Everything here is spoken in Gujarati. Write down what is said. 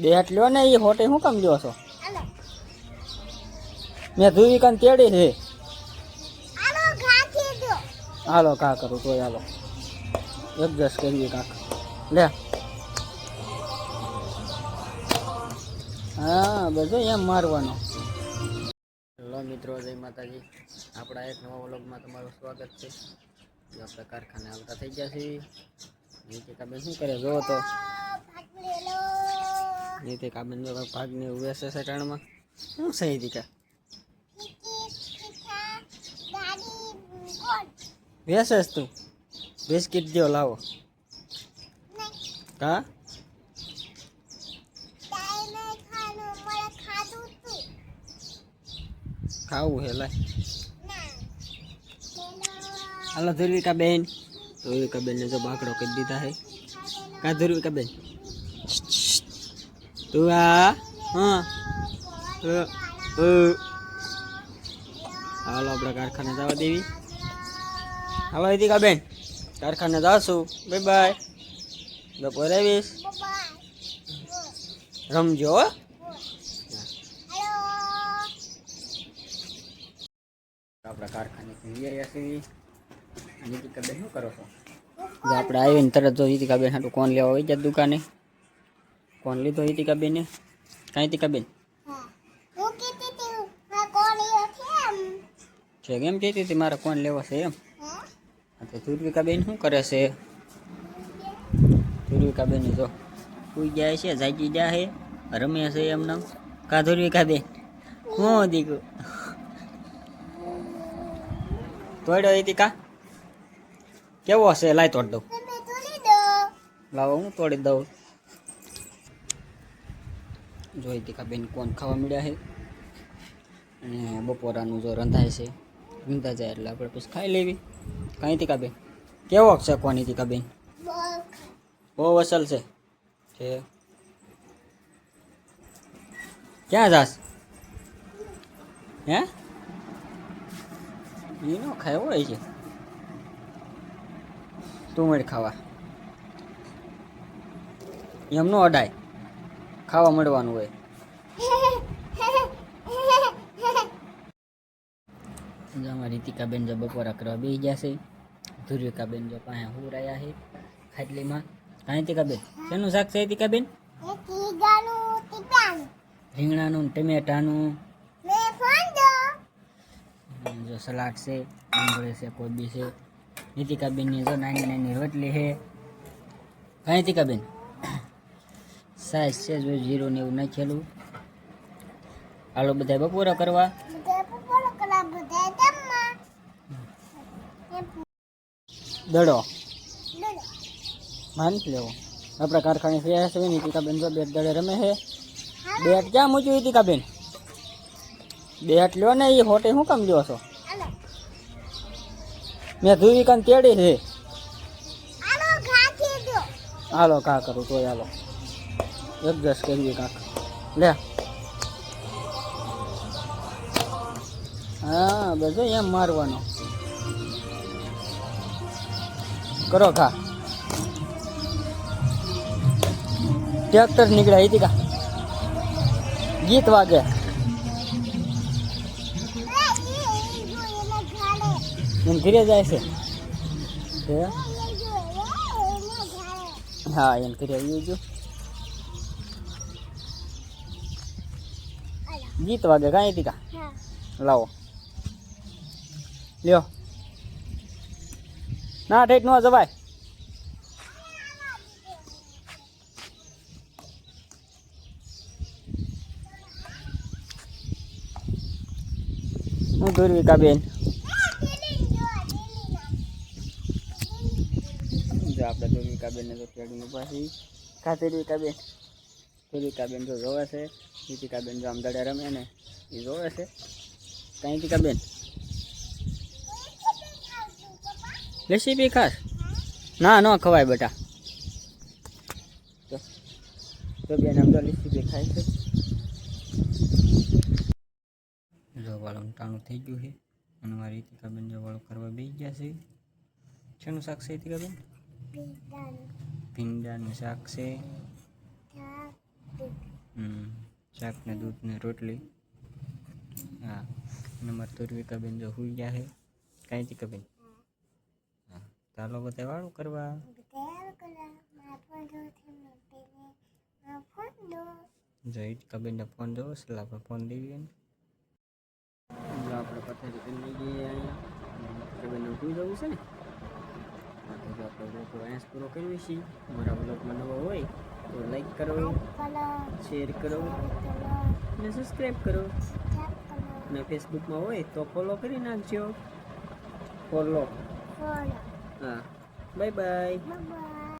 બેટ લ્યો ને એ હોટે શું કામ લ્યો છો? મેં ધુવિકાને તેડી છે. હાલો કા કરું તો હાલો એડજસ્ટ કરીએ કાક લે. હા બધું એમ મારવાનો. હેલો મિત્રો, જય માતાજી. આપણા એક નવા વ્લોગમાં તમારું સ્વાગત છે. આપણે કારખાને આવતા થઈ ગયા છીએ. નીતિકાબેન શું કરે જોવો તો. નીતિકાબેન જો ભાગને વેસે છે ટાણમાં. શું છે નીતિકા? વેસેસ તું બિસ્કિટ દો લાવો. હા ખાવું હે લાય. હાલો ધ્રુવિકાબેન. ધ્રુવિકાબેન ને જો બાકડો કરી દીધા હે. કા ધ્રુવિકાબેન તું આ હા હાલો આપણે કારખાને જવા દેવી. હાલો નીતિકાબેન કારખાને જાશું. Bye bye. બપોરે આવીશ. રમજો હો. આપણા કારખાને જઈ છીએ. નીતિકાબેન શું કરો છો? જો આપણે આવીને તરત જો નીતિકાબેન હાટું કોણ લેવા હોય જાય દુકાને. કોણ લીધો નીતિકાબેને? કાંઈ નીતિકાબેન છે કેમ કહેતી હતી મારે કોણ લેવો છે એમ? તો ધ્રુવિકાબેન શું કરે છે? ધ્રુવિકાબેન જો સુઈ જાય છે, જાગી જાય છે, રમે છે એમને. કા ધ્રુવિકાબેન હું દીકું તોડ્યો હતી કા કેવો હશે? લાય તોડ દઉં. લાવો હું તોડી દઉં. જોઈ દીકાબેન કોણ ખાવા મળ્યા છે અને બપોરાનું જો રંધાય છે. રંધા જાય એટલે આપણે પછી ખાઈ લેવી. કાંઈ દીકાબેન કેવો છે કોણ? દીકાબેન બહુ અસલ છે. ક્યાં જાસ? હે એનો ખાય હોય છે તું મળી ખાવા એમ નો અડાય. ખાવા મળવાનું હોય. અમારી રીતિકાબેન જો બપોરા કરવા બેસી ગયા છે. ધ્રુવિકાબેન જો પાસે હુરાયા છે ખાટલીમાં. કાંઈ રીતિકાબેન શેનું શાક છે રીતિકાબેન? રીંગણાનું ટમેટાનું. જો સલાડ છે, ડુંગળી છે, કોબી છે. નીતિકાબેનની જો નાની નાની રોટલી છે. કાંઈ નીતિકાબેન સાઈઝ છે જો જીરું ને એવું નાખેલું. હાલો બધા બપોરા કરવા. દડો માન લેવો. આપણા કારખાને થયા છે. નીતિકાબેન જો બેટ દડે રમે છે. બેટ ક્યાં મૂક્યું નીતિકાબેન? બેટ લ્યો ને એ હોટે શું કામ લ્યો છો? મેં ધુવિકાને તેડી છે. હાલો કા કરું તો હાલો એડજસ્ટ કરીએ કાક લે. હા બધું એમ મારવાનો. કરો ખા. ટ્રેક્ટર નીકળ્યા હતી કા ગીત વાગે. એમ ઘરે જાય છે. હા એમ ઘરે આવી ગયું. ગીત વાગે કાંઈ હતી કા લાવો લ્યો. ના ઠેઠ ન જવાય. હું ધ્રુવિકાબેન જો આપણે ધ્રુવિકાબેન ને તો ખેડીને પાછી કા ધ્રુવિકાબેન. ધ્રુવિકાબેન જો જોવે છે. નીતિકાબેન જો આમ દડે રમે ને એ જોવે છે. કાંઈ નીતિકાબેન રેસીપી ખાસ ના ન ખવાય બેટા. તો બેન આમ તો રેસીપી ખાય છે. જો વાળું ટાણું થઈ ગયું છે અને મારી નીતિકાબેન જો વાળું કરવા બેસી ગયા છે. શેનું શાક છે નીતિકાબેન? ભીંડાનું શાક છે. શાક ને દૂધ ને રોટલી. હા અને મારે તુર્વિકાબેન જો હુઈ ગયા છે. કાંઈ તીકાબેન? હા ચાલો બધા વાળું કરવા. જો ઈતિકાબેનને ફોન જોવો છે એટલે આપણે ફોન દઈએ ને. આપણે પથારી કરી લઈએ અહીંયા. ઈતિકાબેનને હુઈ જવું છે ને. હા તો જો આપણે બ્લોગ અહીંયા પૂરો કરીએ છીએ. અમારા બ્લોગમાં નવો હોય તો લાઈક કરો, શેર કરો અને સબસ્ક્રાઈબ કરો. અને ફેસબુકમાં હોય તો ફોલો કરી નાખજો. ફોલો. હા બાય બાય.